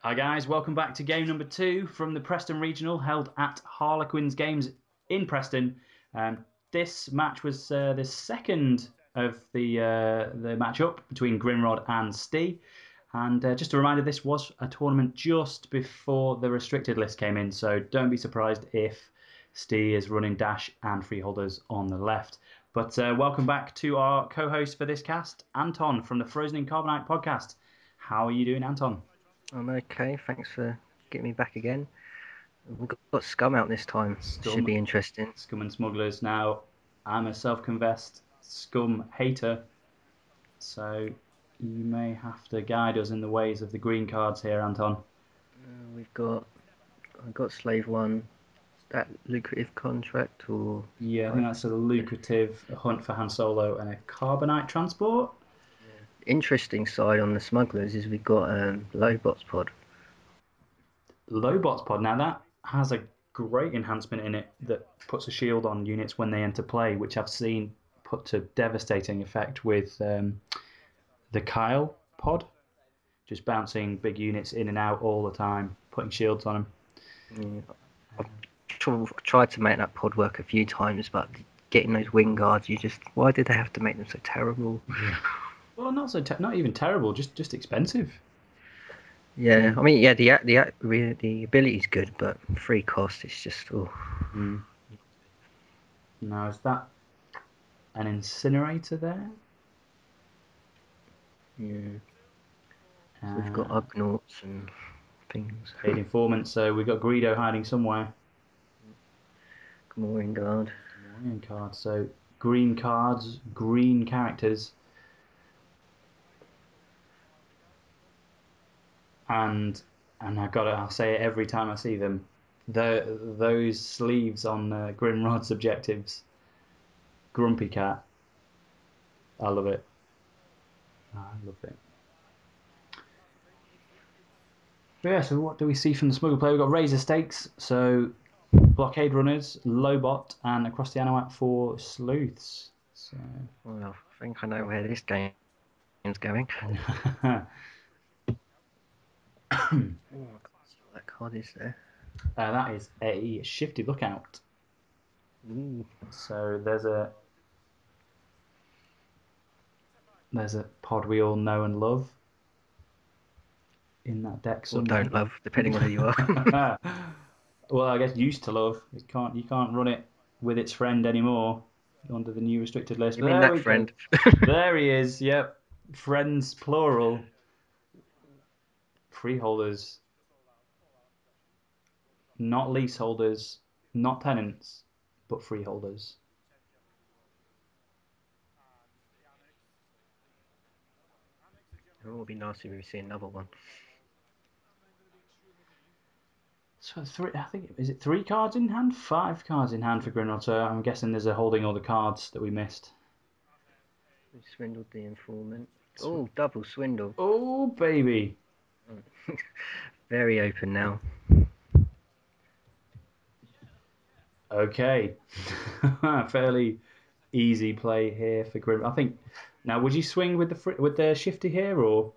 Hi guys, welcome back to game number 2 from the Preston Regional held at Harlequins Games in Preston. This match was the second of the match-up between Grinrod and Ste. And just a reminder, this was a tournament just before the restricted list came in, so don't be surprised if Ste is running dash and freeholders on the left. But welcome back to our co-host for this cast, Anton from the Frozen in Carbonite podcast. How are you doing, Anton? I'm okay, thanks for getting me back again. We've got Scum out this time. Should be interesting. Scum and Smugglers. Now, I'm a self-confessed Scum hater, so you may have to guide us in the ways of the green cards here, Anton. I've got Slave 1. That lucrative contract, or yeah, I think that's a lucrative hunt for Han Solo and a Carbonite transport. Interesting side on the Smugglers is we've got Lowbots pod. Lowbots pod. Now that has a great enhancement in it that puts a shield on units when they enter play, which I've seen put to devastating effect with the Kyle pod, just bouncing big units in and out all the time, putting shields on them. I've tried to make that pod work a few times, but getting those wing guards, why did they have to make them so terrible? Yeah. Well, not even terrible, just expensive. Yeah, I mean, the ability's good, but free cost is just Now, is that an incinerator there? Yeah. So we've got Ugnaughts and things. Paid informant, so we've got Greedo hiding somewhere. Gamorrean Guard. Gamorrean card, so green cards, green characters. And I'll say it every time I see them. Those sleeves on Grinrod's objectives. Grumpy Cat. I love it. But yeah, so what do we see from the Smuggle player? We've got Razor Stakes, so Blockade Runners, Lowbot, and across the Anawat for Sleuths. So. Well, I think I know where this game's going. I can't see what that card is there. That is a Shifty Lookout. Ooh. So there's a pod we all know and love in that deck. Or don't love, depending on who you are. Well, I guess used to love. You can't run it with its friend anymore under the new restricted list. You mean that friend? There he is. Yep, friends plural. Freeholders, not leaseholders, not tenants, but freeholders. It would be nice if we see another one. So is it 3 cards in hand? 5 cards in hand for Grinrod, so I'm guessing there's a holding all the cards that we missed. We swindled the informant. Oh, double swindle. Oh, baby. Very open now. Okay. Fairly easy play here for Grinrod. I think. Now, would you swing with the Shifty here, or?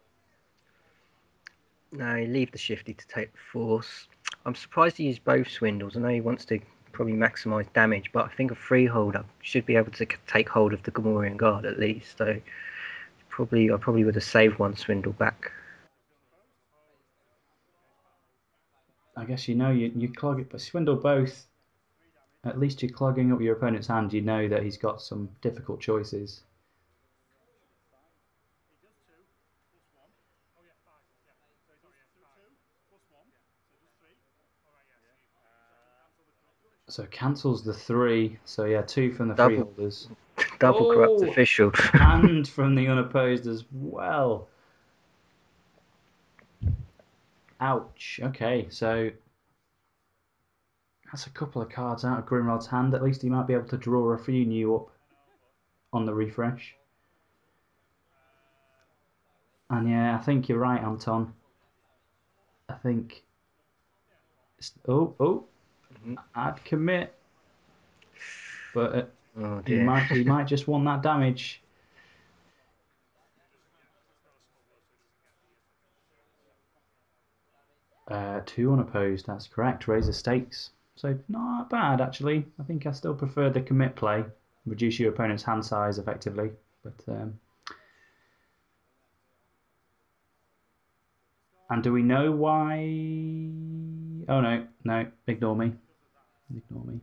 No, leave the Shifty to take the force. I'm surprised he used both swindles. I know he wants to probably maximise damage, but I think a freeholder should be able to take hold of the Gamorrean Guard at least. So I probably would have saved one swindle back. I guess you clog it, but swindle both. At least you're clogging up your opponent's hand. You know that he's got some difficult choices. So cancels the 3. So yeah, 2 from the freeholders. Double corrupt official. And from the unopposed as well. Ouch. Okay, so that's a couple of cards out of Grinrod's hand. At least he might be able to draw a few new up on the refresh. And yeah, I think you're right, Anton. I think. I'd commit, but he might just want that damage. 2 unopposed, that's correct. Raise the stakes. So not bad, actually. I think I still prefer the commit play. Reduce your opponent's hand size effectively. But and do we know why? Oh, no. Ignore me. Ignore me.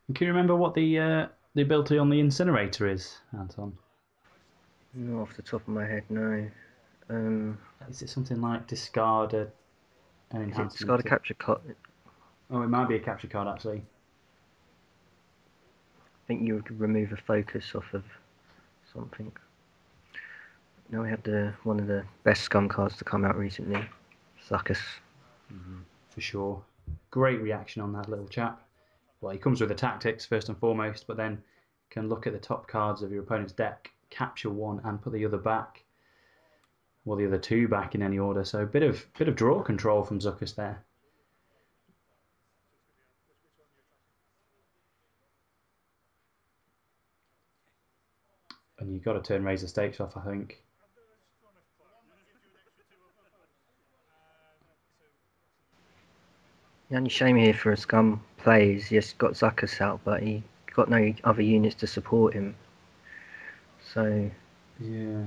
And can you remember what the ability on the incinerator is, Anton? Not off the top of my head, no. Is it something like discard an enhancement? Discard a capture card. Oh, it might be a capture card actually. I think you could remove a focus off of something. Now we have one of the best scum cards to come out recently, Succus. For sure. Great reaction on that little chap. Well, he comes with the tactics first and foremost, but then can look at the top cards of your opponent's deck, capture one and put the other back, or the other 2 back in any order. So a bit of draw control from Zuckus there. And you've got to turn Razor Stakes off, I think. The only shame here for a scum play is he's got Zuckus out, but he got no other units to support him. So yeah,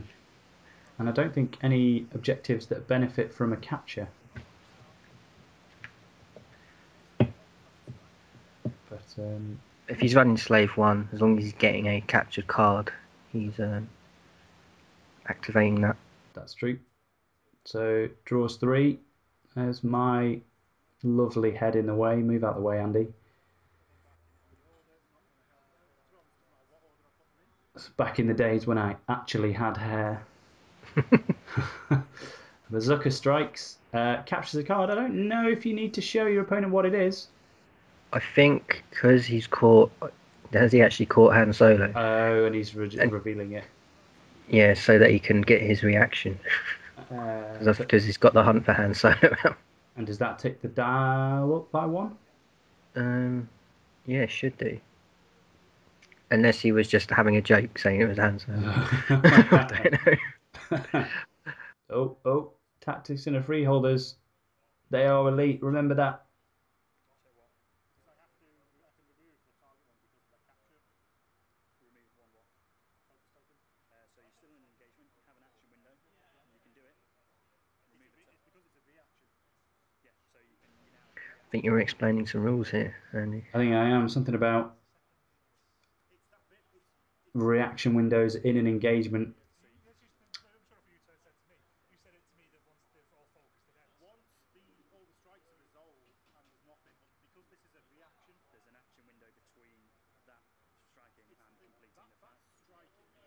and I don't think any objectives that benefit from a capture. But if he's running Slave 1, as long as he's getting a captured card, he's activating that. That's true. So draws 3. There's my lovely head in the way. Move out the way, Andy. It's back in the days when I actually had hair. The Zucker strikes, captures a card. I don't know if you need to show your opponent what it is. I think because he's caught. Has he actually caught Han Solo? Oh, and he's revealing it. Yeah, so that he can get his reaction. Because he's got the hunt for Han Solo out. And does that tick the dial up by 1? Yeah, it should do. Unless he was just having a joke saying it was Han Solo. I don't know. Oh, tactics and freeholders. They are elite. Remember that. I think you were explaining some rules here, Andy. I think I am. Something about reaction windows in an engagement.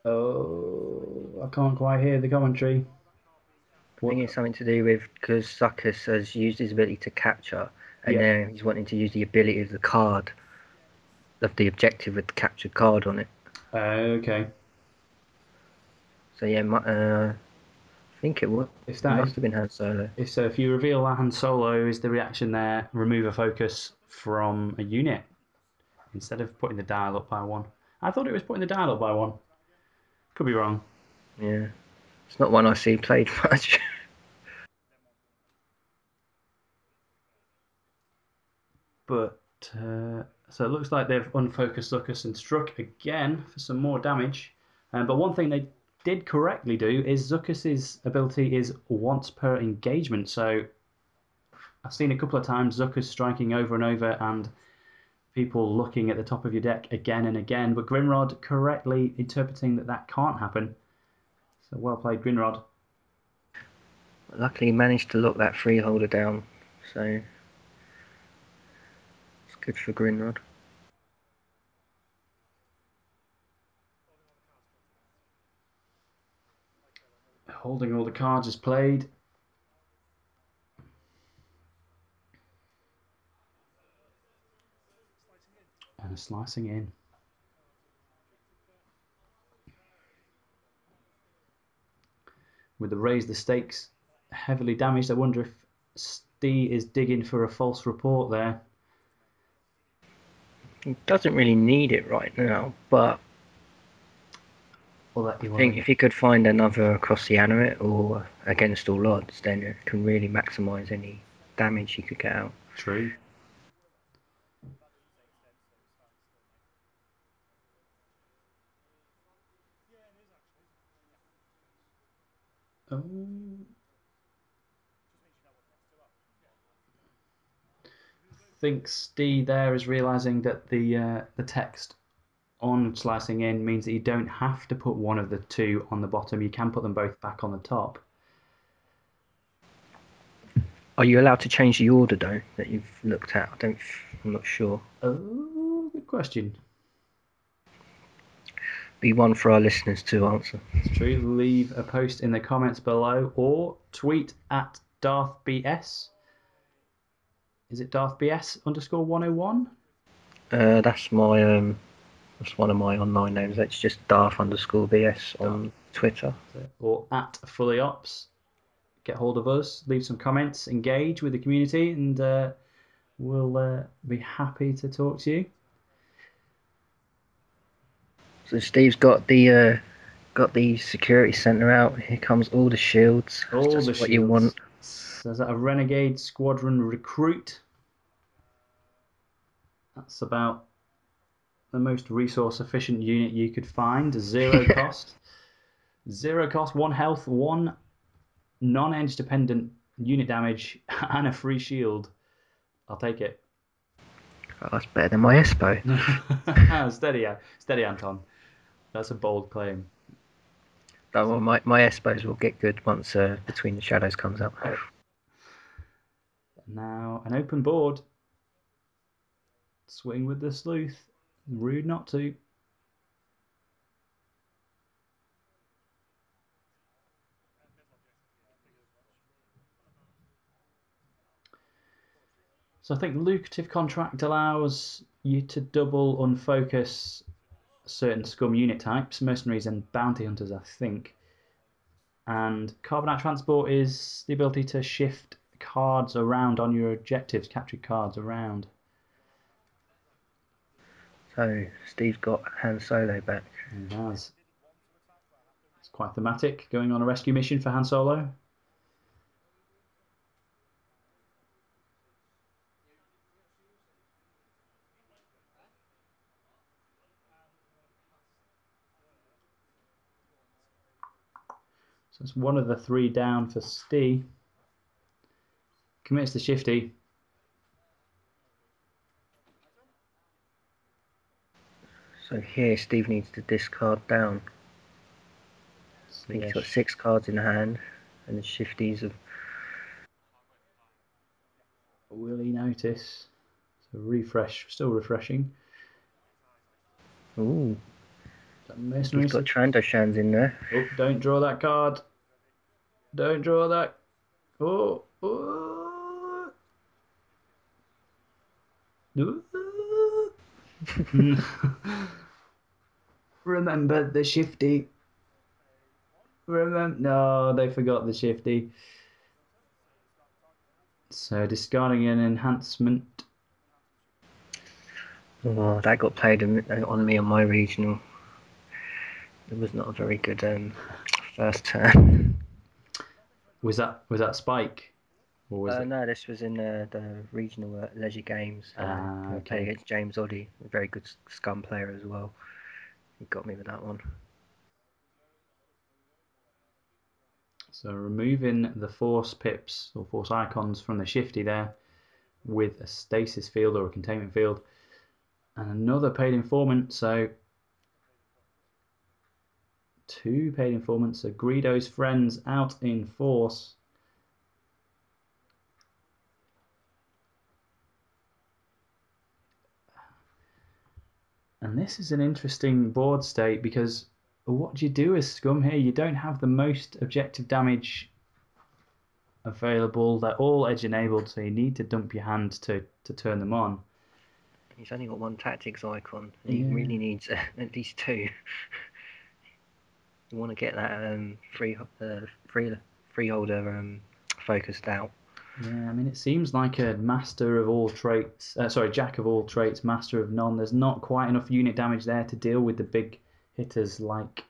Oh, I can't quite hear the commentary. I think it's something to do with because Succus has used his ability to capture, and now he's wanting to use the ability of the card, of the objective with the captured card on it. Okay. So yeah, I think it would. It must have been Han Solo. If you reveal that Han Solo is the reaction there, remove a focus from a unit instead of putting the dial up by 1. I thought it was putting the dial up by 1. Could be wrong. Yeah, it's not one I see played much. But so it looks like they've unfocused Zuckus and struck again for some more damage. But one thing they did correctly do is Zuckus's ability is once per engagement. So I've seen a couple of times Zuckus striking over and over and people looking at the top of your deck again and again. But Grinrod correctly interpreting that can't happen. So well played, Grinrod. Luckily, he managed to lock that freeholder down. So it's good for Grinrod. Holding all the cards is played. And a slicing in. With the raise the stakes heavily damaged, I wonder if Ste is digging for a false report there. He doesn't really need it right now, but Or I think if he could find another across the Amulet or against all odds, then it can really maximise any damage he could get out. True. Oh. I think Ste there is realizing that the text on slicing in means that you don't have to put one of the two on the bottom. You can put them both back on the top. Are you allowed to change the order though that you've looked at? I'm not sure. Oh, good question. Be one for our listeners to answer. It's true. Leave a post in the comments below or tweet at DarthBS. Is it DarthBS_101? That's my that's one of my online names. That's just Darth_BS on Twitter. Or at FullyOps. Get hold of us, leave some comments, engage with the community, and we'll be happy to talk to you. So Steve's got the security center out. Here comes all the shields. All That's the what shields. you want. So is that a Renegade Squadron recruit? That's about the most resource efficient unit you could find. Zero cost. Zero cost, 1 health, 1 non-edge dependent unit damage, and a free shield. I'll take it. Oh, that's better than my Espo. Steady, Anton. That's a bold claim. Oh, well, my Espos will get good once Between the Shadows comes out. Now, an open board. Swing with the sleuth. Rude not to. So I think lucrative contract allows you to double unfocus certain scum unit types, mercenaries and bounty hunters, I think. And carbonite transport is the ability to shift cards around on your objectives, captured cards around. So Steve's got Han Solo back. He has. It's quite thematic, going on a rescue mission for Han Solo. So it's one of the 3 down for Ste. Commits to Shifty. So here Steve needs to discard down. I think he's got 6 cards in hand, and the Shifties have. Will he notice? So refresh, still refreshing. Ooh. Mercenary. He's got Trandoshans in there. Oh, don't draw that card. Don't draw that. Oh, oh. Remember the Shifty. No, they forgot the Shifty. So discarding an enhancement. Oh, that got played on me on my regional. It was not a very good first turn. Was that Spike? Or was it? No, this was in the regional LCG Games. Okay. Played against James Oddie, a very good scum player as well. He got me with that one. So removing the force pips or force icons from the Shifty there with a stasis field or a containment field. And another paid informant, so 2 paid informants. So Greedo's friends out in force. And this is an interesting board state because what do you do as Scum here? You don't have the most objective damage available. They're all edge enabled, so you need to dump your hand to turn them on. He's only got 1 tactics icon. And he really needs at least 2. You want to get that freeholder focused out. Yeah, I mean, it seems like a master of all traits. Sorry, jack of all traits, master of none. There's not quite enough unit damage there to deal with the big hitters like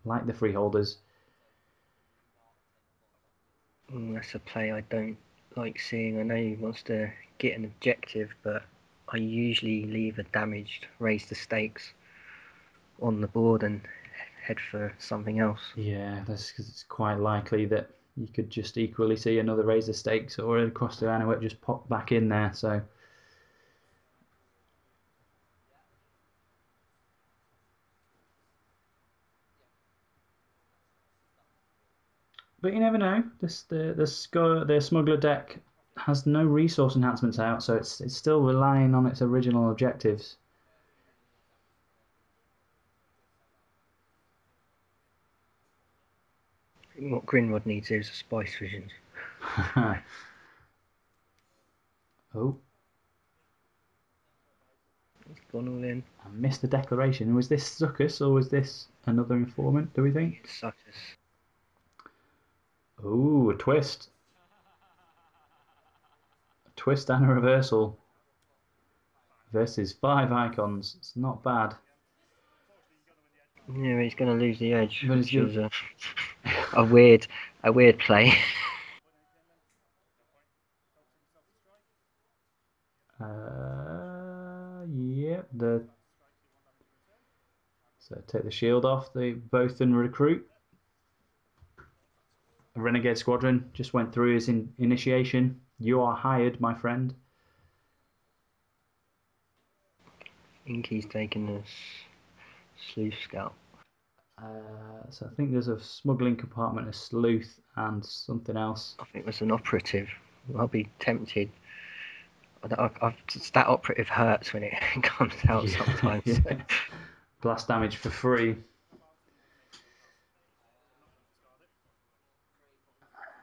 the freeholders. That's a play I don't like seeing. I know he wants to get an objective, but I usually leave a damaged, raise the stakes on the board and head for something else. Yeah, that's because it's quite likely that you could just equally see another raise the stakes or a cross to Anuet just pop back in there. So, but you never know. The smuggler deck has no resource enhancements out, so it's still relying on its original objectives. What Grinrod needs is a spice vision. Oh, He's gone all in. I missed the declaration. Was this Zuckus or was this another informant, do we think? It's Suckers. Oh, a twist. A twist and a reversal. Versus 5 icons. It's not bad. Yeah, he's going to lose the edge, But which is a weird play. Yep. So take the shield off the Bothan recruit. A Renegade Squadron just went through his initiation. You are hired, my friend. I think he's taken the sleuth scout. So I think there's a smuggling compartment, a sleuth, and something else. I think it was an operative. I'll be tempted. That operative hurts when it comes out sometimes. Yeah. Blast damage for free.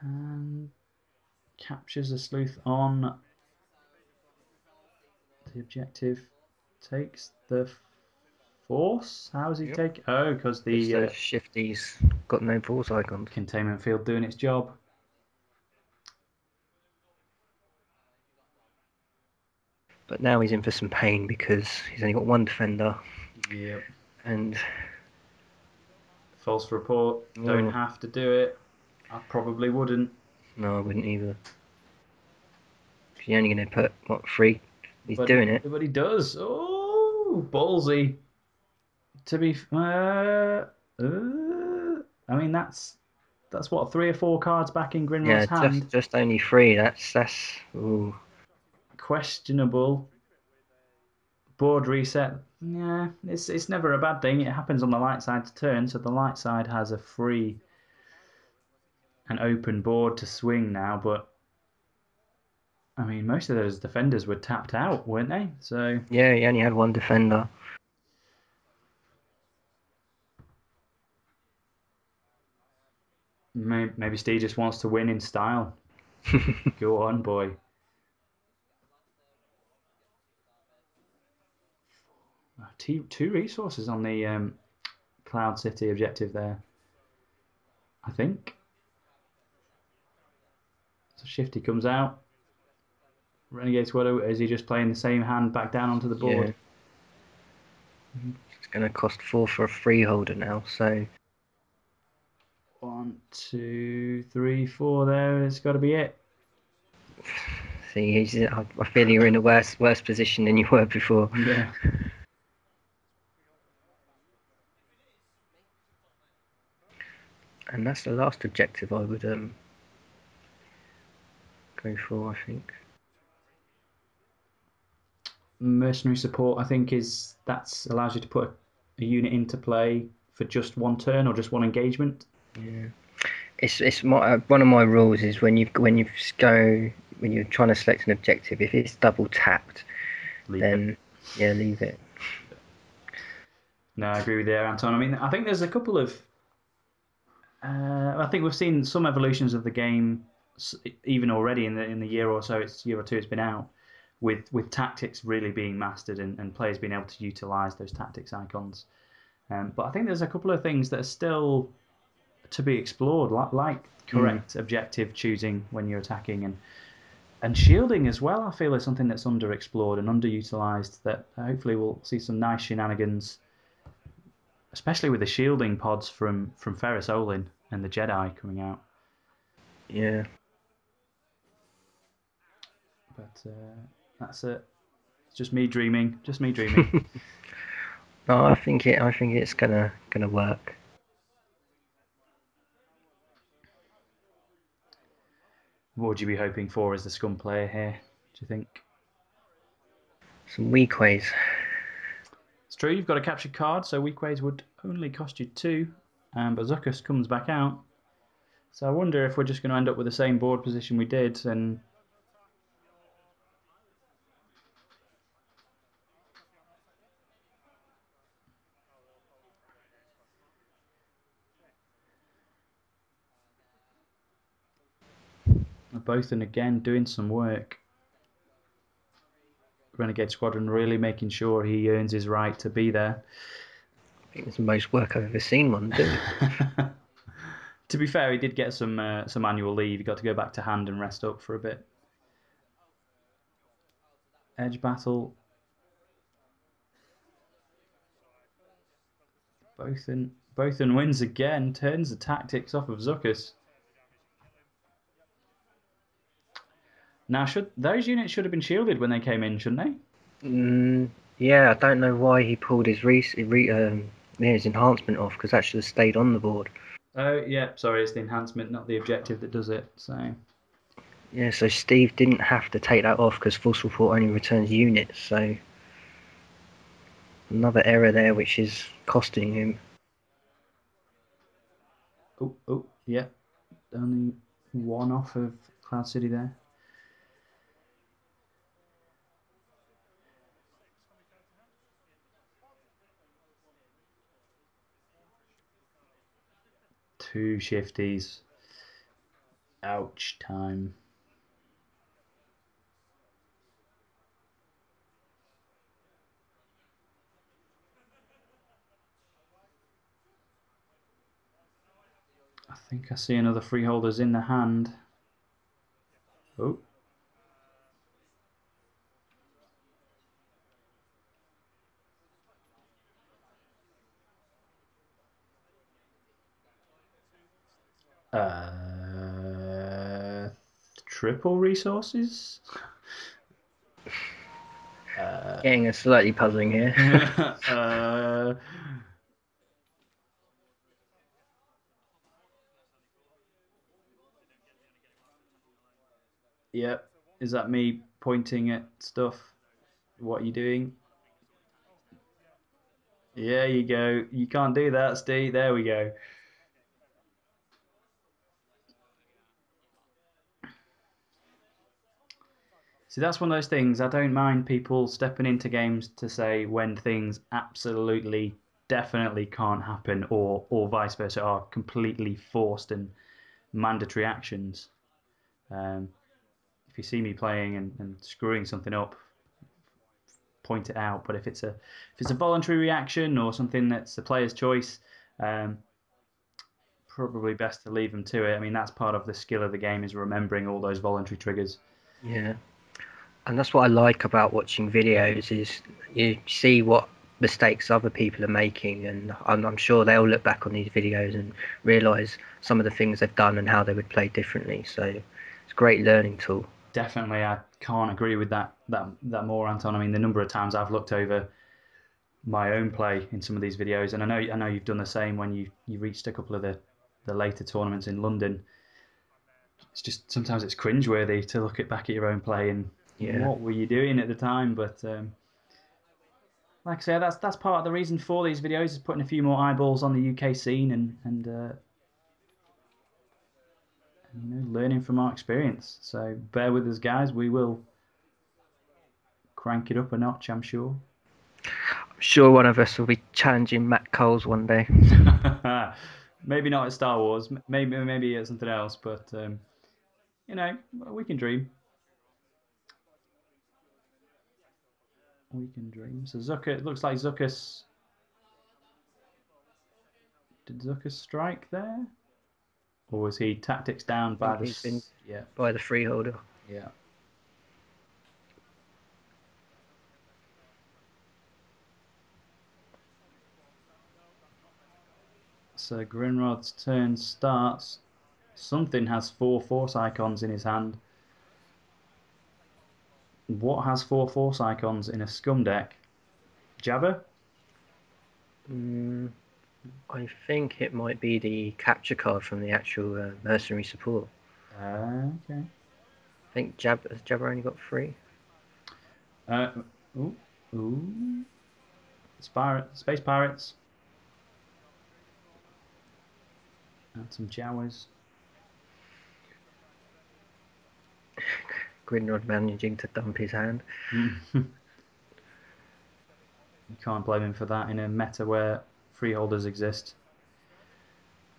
And captures a sleuth on the objective. Takes the force. How does he take? Oh, because the shifty's got no force icons. Containment field doing its job. But now he's in for some pain because he's only got one defender. Yep. And false report. Don't have to do it. I probably wouldn't. No, I wouldn't either. You're only going to put, what, 3? He's doing it. But he does. Oh, ballsy. To be I mean, that's what, 3 or 4 cards back in Grinrod's hand. Just only 3. That's ooh. Questionable. Board reset. Yeah, it's never a bad thing. It happens on the light side's turn, so the light side has a free and open board to swing now, but I mean, most of those defenders were tapped out, weren't they? So yeah, he only had one defender. Maybe Steve just wants to win in style. Go on, boy. Two resources on the Cloud City objective there, I think. So Shifty comes out. Renegade Squad, is he just playing the same hand back down onto the board? Yeah. It's going to cost 4 for a freeholder now, so 1, 2, 3, 4 there. It's got to be it. See, I feel you're in a worse position than you were before. Yeah. And that's the last objective I would go for, I think. Mercenary support, I think, allows you to put a unit into play for just one turn or just one engagement. Yeah, it's one of my rules is when you're trying to select an objective, if it's double tapped, leave it. No, I agree with you there, Anton. I mean, I think there's a couple of. I think we've seen some evolutions of the game, even already in the year or two it's been out, with tactics really being mastered and players being able to utilise those tactics icons. But I think there's a couple of things that are still to be explored, like correct objective choosing when you're attacking, and shielding as well. I feel is something that's underexplored and underutilized. That hopefully we'll see some nice shenanigans, especially with the shielding pods from Ferris Olin and the Jedi coming out. Yeah. But that's it. It's just me dreaming. Just me dreaming. No, I think it's gonna work. What would you be hoping for as the scum player here, do you think? Some weak ways. It's true, you've got a captured card, so weak ways would only cost you 2, but Zuckus comes back out. So I wonder if we're just going to end up with the same board position we did, and both and again doing some work. Renegade Squadron really making sure he earns his right to be there. I think it's the most work I've ever seen one do. To be fair, he did get some annual leave. He got to go back to hand and rest up for a bit. Edge battle. Bothan wins again, turns the tactics off of Zuckus. Now, those units should have been shielded when they came in, shouldn't they? Yeah, I don't know why he pulled his his enhancement off, because that should have stayed on the board. Oh, yeah, sorry, it's the enhancement, not the objective that does it. So yeah, so Steve didn't have to take that off because Force Report only returns units, so another error there which is costing him. Oh, yeah, only one off of Cloud City there. Two shifties. Ouch time. I think I see another freeholders in the hand. Oh. Triple resources? Getting a slightly puzzling here. Yep. Is that me pointing at stuff? What are you doing? There you go. You can't do that, Steve. There we go. See, that's one of those things. I don't mind people stepping into games to say when things absolutely, definitely can't happen, or vice versa, are completely forced and mandatory actions. If you see me playing and screwing something up, point it out. But if it's a voluntary reaction or something that's the player's choice, probably best to leave them to it. I mean, that's part of the skill of the game, is remembering all those voluntary triggers. Yeah, and that's what I like about watching videos, is you see what mistakes other people are making, and I'm sure they'll look back on these videos and realise some of the things they've done and how they would play differently. So it's a great learning tool. Definitely, I can't agree with that more, Anton. I mean, the number of times I've looked over my own play in some of these videos, and I know you've done the same when you reached a couple of the later tournaments in London. It's just sometimes it's cringeworthy to look back at your own play and what were you doing at the time. But like I say, that's part of the reason for these videos, is putting a few more eyeballs on the UK scene and learning from our experience. So bear with us, guys. We will crank it up a notch, I'm sure. I'm sure one of us will be challenging Matt Coles one day. Maybe not at Star Wars, maybe at something else, but we can dream. We can dream. So Zucker, it looks like Zuckus. Did Zuckus strike there? Or was he tactics down by the... He's been Yeah. by the freeholder. Yeah. So Grinrod's turn starts. Something has 4 force icons in his hand. What has 4 force icons in a scum deck? Jabber? I think it might be the capture card from the actual mercenary support. Okay. I think has Jabber only got 3? Ooh. Space Pirates. And some Jawas. Grinrod managing to dump his hand. You can't blame him for that in a meta where freeholders exist.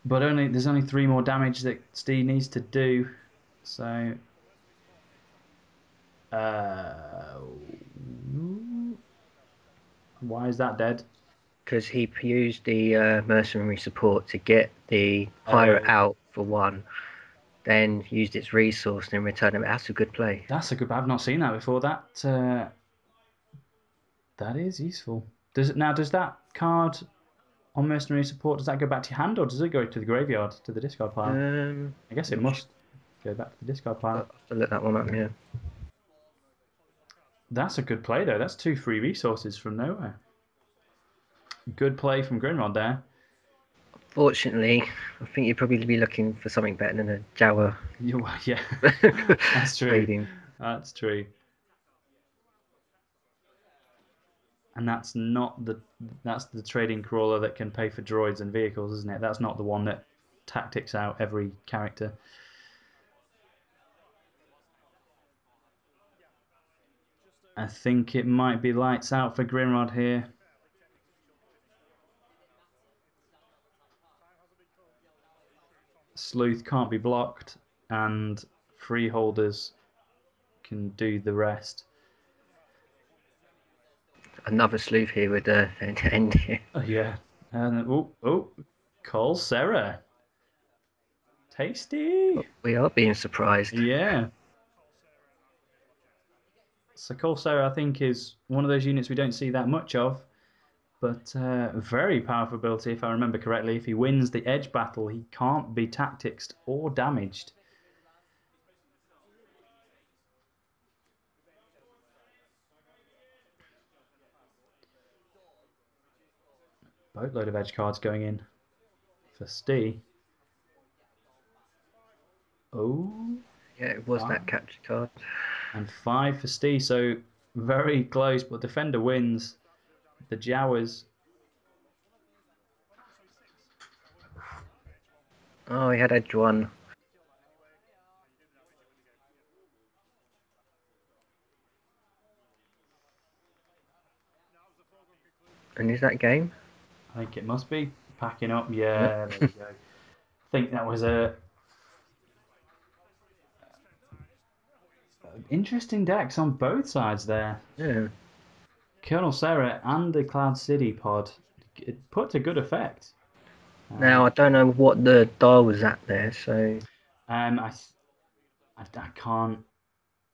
But there's only 3 more damage that Ste needs to do. So why is that dead? Because he used the mercenary support to get the pirate out for 1, then used its resource and then returned it. That's a good play. That's a good. I've not seen that before. That is useful. Does that card on mercenary support, does that go back to your hand, or does it go to the graveyard, to the discard pile? I guess it must go back to the discard pile. I'll have to look that one up, yeah. That's a good play, though. That's 2 free resources from nowhere. Good play from Grinrod there. Fortunately, I think you'd probably be looking for something better than a Jawa. Yeah, that's true. Trading. That's true. And that's the trading crawler that can pay for droids and vehicles, isn't it? That's not the one that tactics out every character. I think it might be lights out for Grinrod here. Sleuth can't be blocked, and freeholders can do the rest. Another sleuth here with the end here. Oh, yeah. And Cole Sarah. Tasty. We are being surprised. Yeah. So Cole Sarah, I think, is one of those units we don't see that much of, but very powerful ability, if I remember correctly. If he wins the edge battle, he can't be tacticsed or damaged. Boatload of edge cards going in for Ste. Oh. Yeah, it was that capture card. And 5 for Ste, so very close, but defender wins. The Jawas. Oh, he had edge 1. And is that game? I think it must be. Packing up, yeah, there you go. I think that was interesting decks on both sides there. Yeah. Colonel Sarah and the Cloud City pod, it put to good effect. Now I don't know what the dial was at there, so I can't.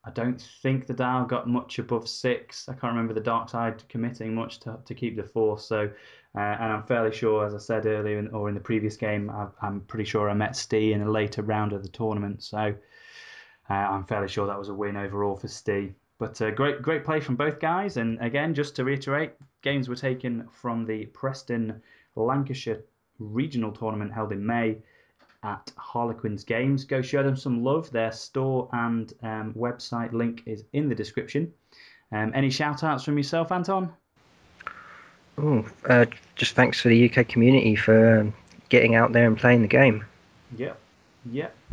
I don't think the dial got much above 6. I can't remember the dark side committing much to keep the force. So, and I'm fairly sure, as I said earlier, in the previous game, I'm pretty sure I met Ste in a later round of the tournament. So, I'm fairly sure that was a win overall for Ste. But great play from both guys. And again, just to reiterate, games were taken from the Preston, Lancashire regional tournament held in May at Harlequins Games. Go show them some love. Their store and website link is in the description. Any shout outs from yourself, Anton? Just thanks for the UK community for getting out there and playing the game. Yeah.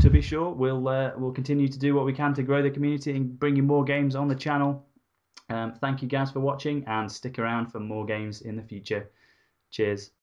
To be sure, we'll continue to do what we can to grow the community and bring you more games on the channel. Thank you guys for watching, and stick around for more games in the future. Cheers.